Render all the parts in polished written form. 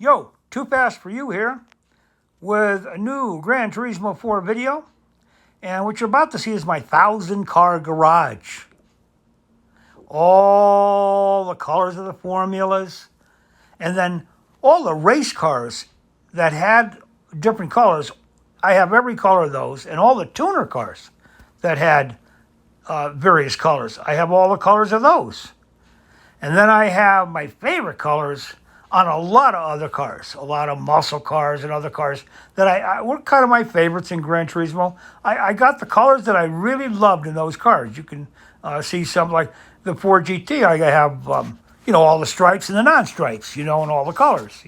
Yo, Too Fast for You here with a new Gran Turismo 4 video. And what you're about to see is my 1,000-car garage. All the colors of the formulas. And then all the race cars that had different colors. I have every color of those. And all the tuner cars that had various colors. I have all the colors of those. And then I have my favorite colors on a lot of other cars, a lot of muscle cars and other cars that I were kind of my favorites in Gran Turismo. I got the colors that I really loved in those cars. You can see some like the Ford GT. I have, all the stripes and the non-stripes, and all the colors,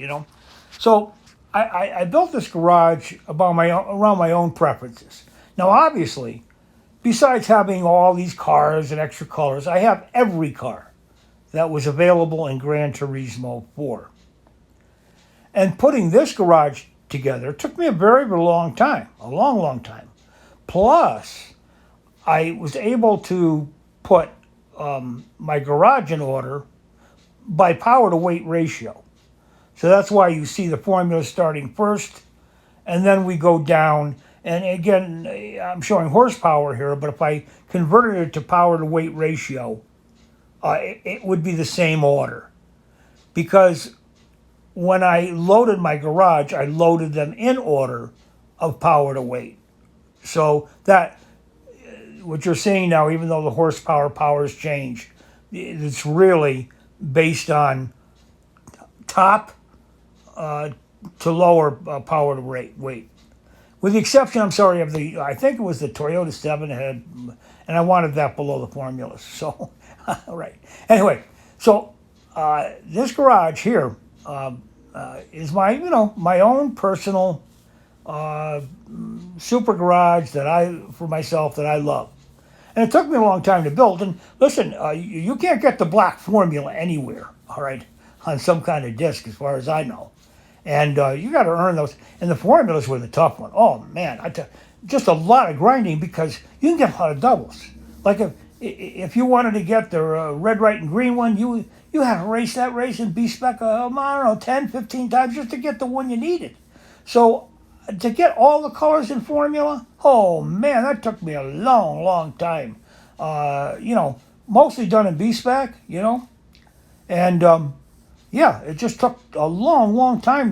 So I built this garage around my own preferences. Now, obviously, besides having all these cars and extra colors, I have every car that was available in Gran Turismo 4. And putting this garage together took me a very, very long time, a long, long time. Plus, I was able to put my garage in order by power to weight ratio. So that's why you see the formula starting first, and then we go down. And again, I'm showing horsepower here, but if I converted it to power to weight ratio, it would be the same order. Because when I loaded my garage, I loaded them in order of power to weight. So that, what you're seeing now, even though the horsepower powers change, it's really based on top to lower power to weight. With the exception, I'm sorry, of I think it was the Toyota 7 had, and I wanted that below the formulas. So, all right. Anyway, so this garage here is my own personal super garage for myself that I love. And it took me a long time to build. And listen, you can't get the black formula anywhere, all right, on some kind of disc, as far as I know. And you got to earn those. And the formulas were the tough one. Oh, man, just a lot of grinding because you can get a lot of doubles. Like if you wanted to get the red, white, and green one, you had to race that race and B-spec, 10, 15 times just to get the one you needed. So to get all the colors in formula, oh, man, that took me a long, long time. Mostly done in B-spec, And, yeah, it just took a long, long time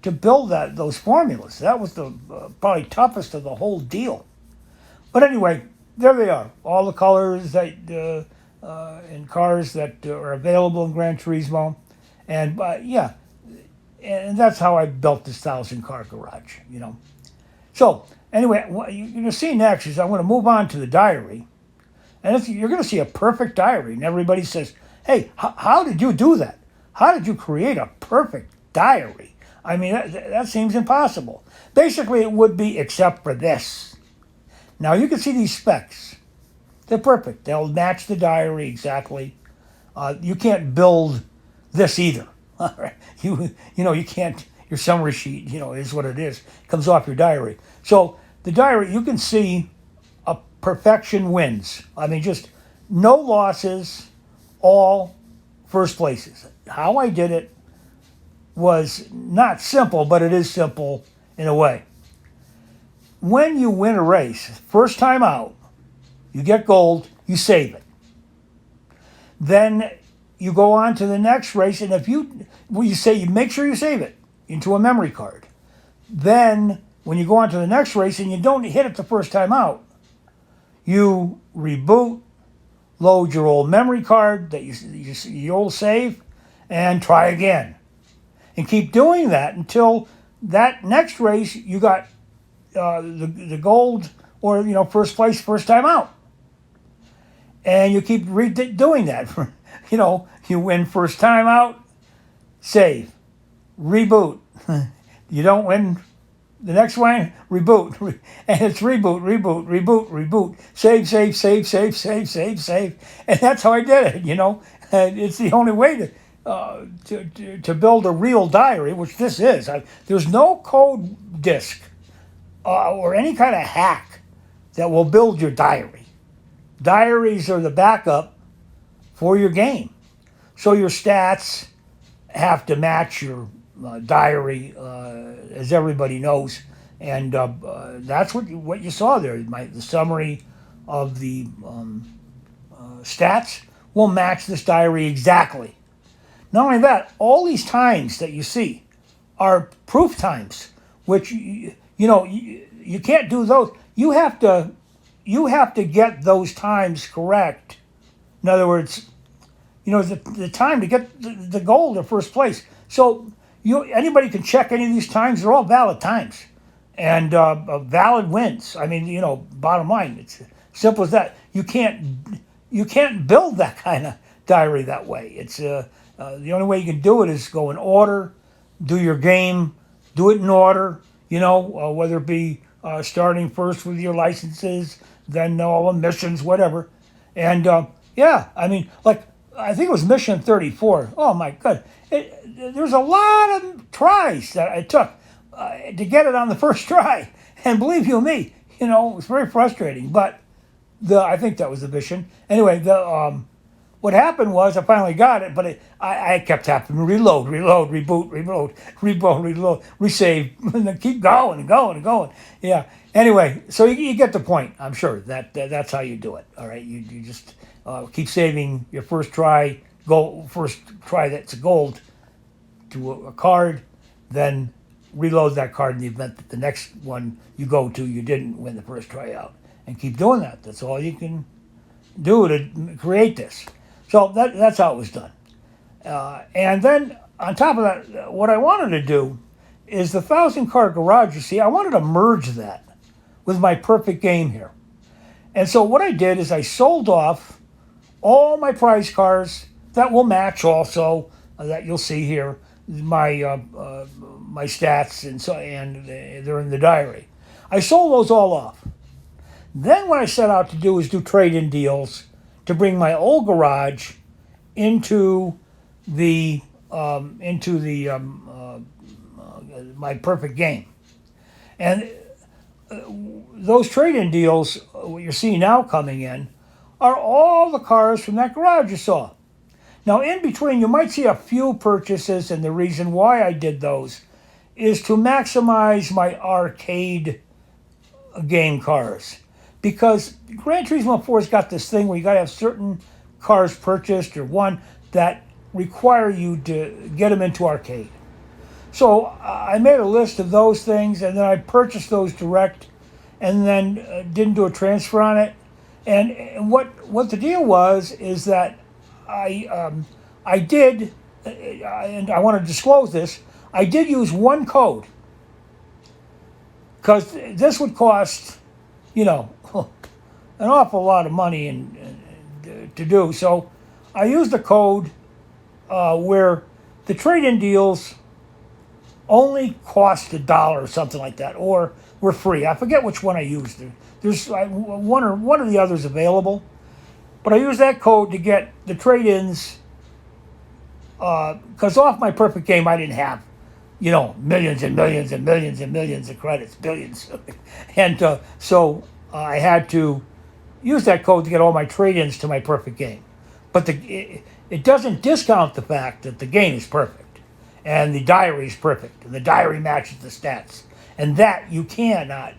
to build those formulas. That was the probably toughest of the whole deal. But anyway, there they are. All the colors that in cars that are available in Gran Turismo. And yeah, and that's how I built this 1,000-car garage, So anyway, what you're going to see next is I'm going to move on to the diary. And you're going to see a perfect diary. And everybody says, hey, how did you do that? How did you create a perfect diary? I mean, that seems impossible. Basically, it would be except for this. Now, you can see these specs. They're perfect. They'll match the diary exactly. You can't build this either. All right. You can't, your summary sheet, is what it is. It comes off your diary. So the diary, you can see a perfection wins. I mean, just no losses, all first places. How I did it was not simple, but it is simple in a way. When you win a race, first time out, you get gold, you save it. Then you go on to the next race, and you make sure you save it into a memory card. Then when you go on to the next race and you don't hit it the first time out, you reboot, load your old memory card that your old save, and try again. And keep doing that until that next race you got the gold or first place first time out. And you keep doing that. You win first time out, save, reboot. You don't win the next one, reboot. And it's reboot, save. And that's how I did it, And it's the only way to build a real diary, which this is. There's no code disk or any kind of hack that will build your diary. Diaries are the backup for your game. So your stats have to match your diary, as everybody knows, and that's what you saw there. The summary of the stats will match this diary exactly. Not only that, all these times that you see are proof times, which you can't do those. You have to get those times correct. In other words, the time to get the goal to first place. So anybody can check any of these times. They're all valid times, and valid wins. I mean, bottom line, it's simple as that. You can't build that kind of diary that way. It's the only way you can do it is go in order, do your game, do it in order. Whether it be starting first with your licenses, then all the missions, whatever, and I mean, like I think it was mission 34. Oh my God, there's a lot of tries that I took to get it on the first try, and believe you me, it was very frustrating. But I think that was the mission. Anyway, what happened was I finally got it, but I kept tapping reload, reboot, reload, resave, and then keep going and going and going. Yeah. Anyway, so you get the point. I'm sure that's how you do it. All right. You just keep saving your first try that's gold to a card, then reload that card in the event that the next one you go to you didn't win the first try out, and keep doing that. That's all you can do to create this. So that's how it was done. And then on top of that, what I wanted to do is the 1,000-car garage. You see, I wanted to merge that with my perfect game here. And so what I did is I sold off all my prize cars that will match also, that you'll see here, my stats, and they're in the diary. I sold those all off. Then what I set out to do is do trade-in deals to bring my old garage into my perfect game. And those trade-in deals, what you're seeing now coming in, are all the cars from that garage you saw. Now, in between, you might see a few purchases, and the reason why I did those is to maximize my arcade game cars. Because Gran Turismo 4's got this thing where you got to have certain cars purchased, or one that require you to get them into arcade. So I made a list of those things, and then I purchased those direct, and then didn't do a transfer on it. And what the deal was is that I did, and I want to disclose this, I did use one code, because this would cost, an awful lot of money to do. So I used a code where the trade-in deals only cost $1 or something like that, or were free. I forget which one I used. There's one or the others available, but I used that code to get the trade-ins, because off my perfect game I didn't have, millions and millions and millions and millions of credits, billions, and so I had to use that code to get all my trade-ins to my perfect game. But it doesn't discount the fact that the game is perfect, and the diary is perfect, and the diary matches the stats, and that you cannot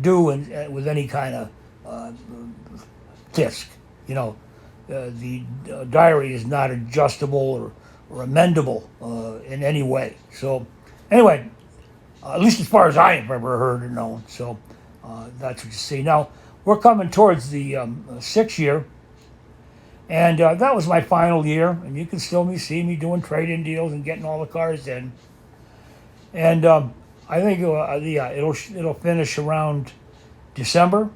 do with any kind of disc. The diary is not adjustable or amendable in any way. So anyway, at least as far as I have ever heard or known. So that's what you see. Now, we're coming towards the 6th year, and that was my final year, and you can still see me doing trade-in deals and getting all the cars in. And I think it'll finish around December.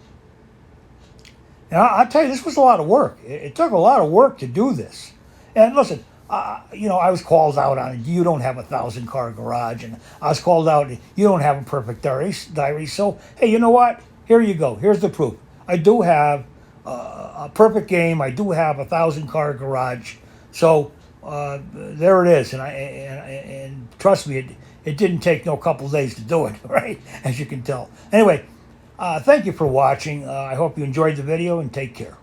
And I'll tell you, this was a lot of work. It took a lot of work to do this. And listen, I was called out on it. You don't have a 1,000-car garage, and I was called out. You don't have a perfect diary. So hey, you know what? Here you go. Here's the proof. I do have a perfect game. I do have a 1,000-car garage. So there it is. And trust me, it didn't take no couple days to do it, right? As you can tell. Anyway, thank you for watching. I hope you enjoyed the video, and take care.